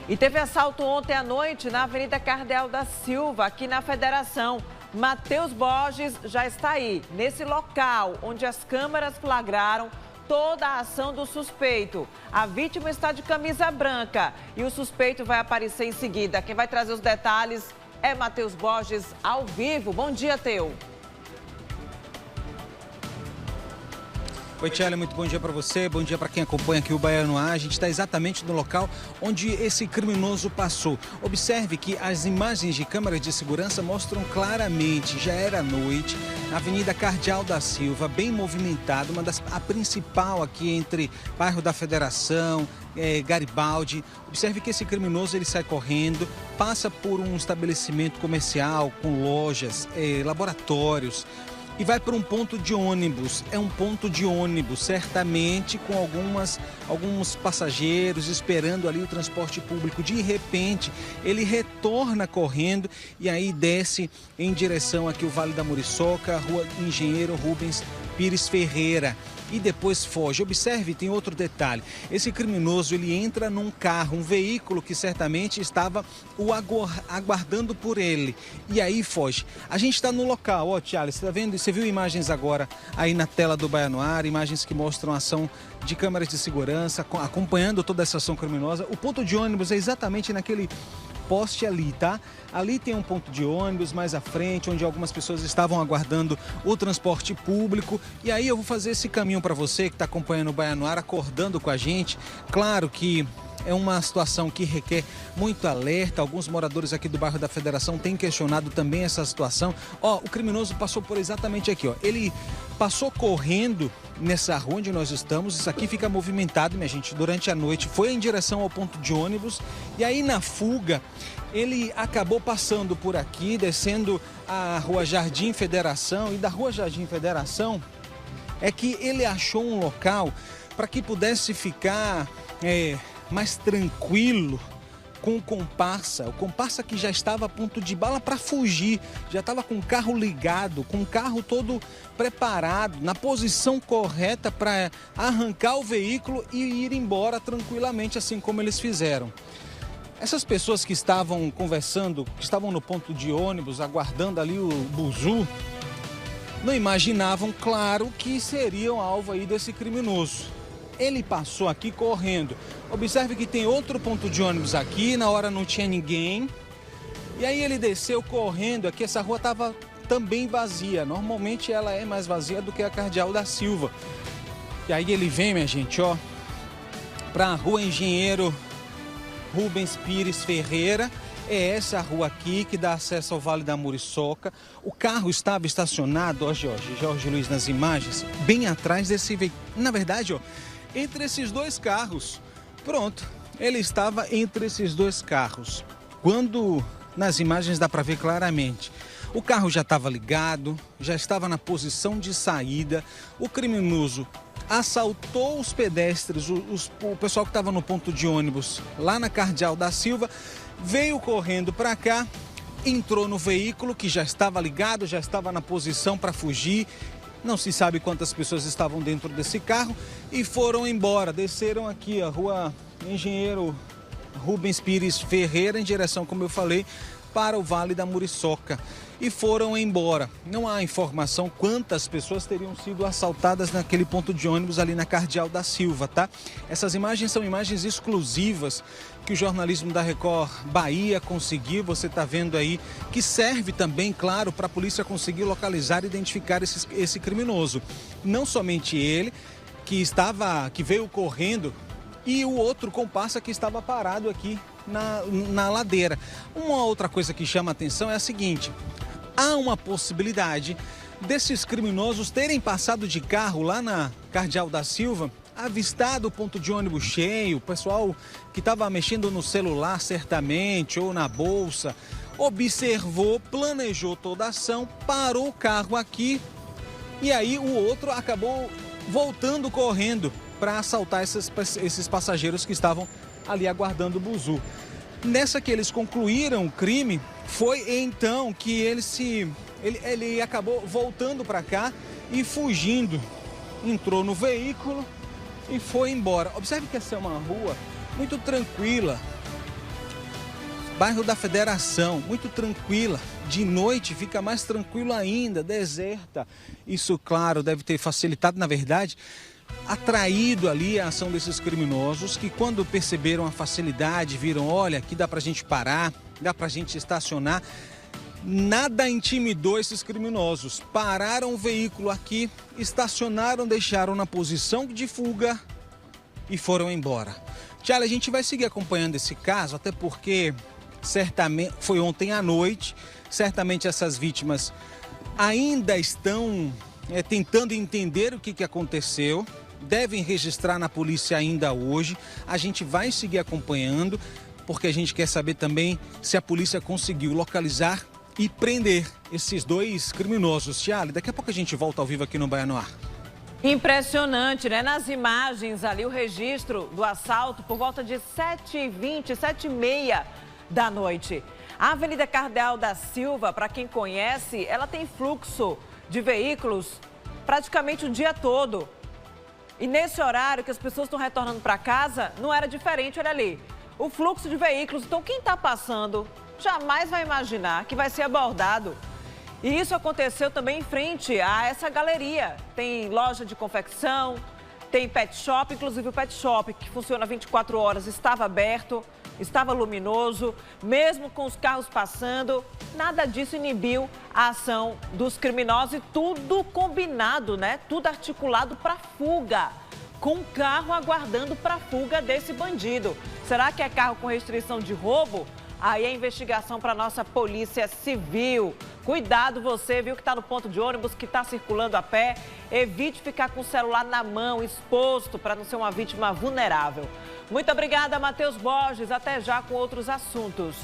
E teve assalto ontem à noite na Avenida Cardeal da Silva, aqui na Federação. Matheus Borges já está aí, nesse local onde as câmeras flagraram toda a ação do suspeito. A vítima está de camisa branca e o suspeito vai aparecer em seguida. Quem vai trazer os detalhes é Matheus Borges, ao vivo. Bom dia, Teu. Oi, Tchela, muito bom dia para você, bom dia para quem acompanha aqui o Bahia no Ar. A gente está exatamente no local onde esse criminoso passou. Observe que as imagens de câmeras de segurança mostram claramente, já era noite, na Avenida Cardeal da Silva, bem movimentada, a principal aqui entre bairro da Federação, Garibaldi. Observe que esse criminoso ele sai correndo, passa por um estabelecimento comercial com lojas, laboratórios, e vai para um ponto de ônibus. É um ponto de ônibus, certamente com alguns passageiros esperando ali o transporte público. De repente, ele retorna correndo e aí desce em direção aqui ao Vale da Muriçoca, Rua Engenheiro Rubens Pires Ferreira. E depois foge. Observe, tem outro detalhe. Esse criminoso, ele entra num carro, um veículo que certamente estava o aguardando por ele. E aí foge. A gente está no local, ó, Thiago, você está vendo? Você viu imagens agora aí na tela do Bahia no Ar, imagens que mostram a ação de câmeras de segurança, acompanhando toda essa ação criminosa. O ponto de ônibus é exatamente naquele poste ali, tá? Ali tem um ponto de ônibus mais à frente, onde algumas pessoas estavam aguardando o transporte público. E aí eu vou fazer esse caminho para você que está acompanhando o Bahia no Ar, acordando com a gente. Claro que é uma situação que requer muito alerta. Alguns moradores aqui do bairro da Federação têm questionado também essa situação. Ó, o criminoso passou por exatamente aqui, ó. Ele passou correndo nessa rua onde nós estamos. Isso aqui fica movimentado, minha gente, durante a noite. Foi em direção ao ponto de ônibus e aí na fuga ele acabou passando por aqui, descendo a Rua Jardim Federação, e da Rua Jardim Federação é que ele achou um local para que pudesse ficar mais tranquilo com o comparsa que já estava a ponto de bala para fugir, já estava com o carro ligado, com o carro todo preparado, na posição correta para arrancar o veículo e ir embora tranquilamente, assim como eles fizeram. Essas pessoas que estavam conversando, que estavam no ponto de ônibus, aguardando ali o buzu, não imaginavam, claro, que seriam alvo aí desse criminoso. Ele passou aqui correndo. Observe que tem outro ponto de ônibus aqui, na hora não tinha ninguém. E aí ele desceu correndo aqui, essa rua estava também vazia. Normalmente ela é mais vazia do que a Cardeal da Silva. E aí ele vem, minha gente, ó, para a Rua Engenheiro Rubens Pires Ferreira. É essa rua aqui que dá acesso ao Vale da Muriçoca. O carro estava estacionado, ó, Jorge Luiz, nas imagens, bem atrás desse veículo. Na verdade, ó, entre esses dois carros. Pronto, ele estava entre esses dois carros. Quando nas imagens dá para ver claramente, o carro já estava ligado, já estava na posição de saída. O criminoso assaltou os pedestres, o pessoal que estava no ponto de ônibus lá na Cardeal da Silva, veio correndo para cá, entrou no veículo que já estava ligado, já estava na posição para fugir. Não se sabe quantas pessoas estavam dentro desse carro e foram embora. Desceram aqui a Rua Engenheiro Rubens Pires Ferreira, em direção, como eu falei, para o Vale da Muriçoca. E foram embora. Não há informação quantas pessoas teriam sido assaltadas naquele ponto de ônibus ali na Cardeal da Silva, tá? Essas imagens são imagens exclusivas que o jornalismo da Record Bahia conseguiu. Você está vendo aí que serve também, claro, para a polícia conseguir localizar e identificar esse criminoso. Não somente ele, que veio correndo, e o outro comparsa que estava parado aqui na ladeira. Uma outra coisa que chama a atenção é a seguinte: há uma possibilidade desses criminosos terem passado de carro lá na Cardeal da Silva, avistado o ponto de ônibus cheio, o pessoal que estava mexendo no celular certamente ou na bolsa, observou, planejou toda a ação, parou o carro aqui e aí o outro acabou voltando correndo para assaltar esses passageiros que estavam ali aguardando o buzu. Nessa que eles concluíram o crime, foi então que ele acabou voltando para cá e fugindo. Entrou no veículo e foi embora. Observe que essa é uma rua muito tranquila. bairro da Federação, muito tranquila. De noite fica mais tranquilo ainda, deserta. Isso, claro, deve ter facilitado, na verdade, atraído ali a ação desses criminosos que, quando perceberam a facilidade, viram, olha, aqui dá pra gente parar, dá pra gente estacionar. Nada intimidou esses criminosos. Pararam o veículo aqui, estacionaram, deixaram na posição de fuga e foram embora. Tchau, a gente vai seguir acompanhando esse caso, até porque certamente foi ontem à noite, certamente essas vítimas ainda estão tentando entender o que aconteceu, devem registrar na polícia ainda hoje. A gente vai seguir acompanhando, porque a gente quer saber também se a polícia conseguiu localizar e prender esses dois criminosos. Tiale, daqui a pouco a gente volta ao vivo aqui no Bahia no Ar. Impressionante, né? Nas imagens ali, o registro do assalto por volta de 7h20, 7h30 da noite. A Avenida Cardeal da Silva, para quem conhece, ela tem fluxo de veículos praticamente o dia todo. E nesse horário que as pessoas estão retornando para casa, não era diferente, olha ali. O fluxo de veículos, então quem está passando jamais vai imaginar que vai ser abordado. E isso aconteceu também em frente a essa galeria. Tem loja de confecção, tem pet shop, inclusive o pet shop, que funciona 24 horas, estava aberto, estava luminoso, mesmo com os carros passando, nada disso inibiu a ação dos criminosos e tudo combinado, né? Tudo articulado para fuga, com o carro aguardando para a fuga desse bandido. Será que é carro com restrição de roubo? Aí a investigação para a nossa Polícia Civil. Cuidado você, viu, que está no ponto de ônibus, que está circulando a pé. Evite ficar com o celular na mão, exposto, para não ser uma vítima vulnerável. Muito obrigada, Matheus Borges. Até já com outros assuntos.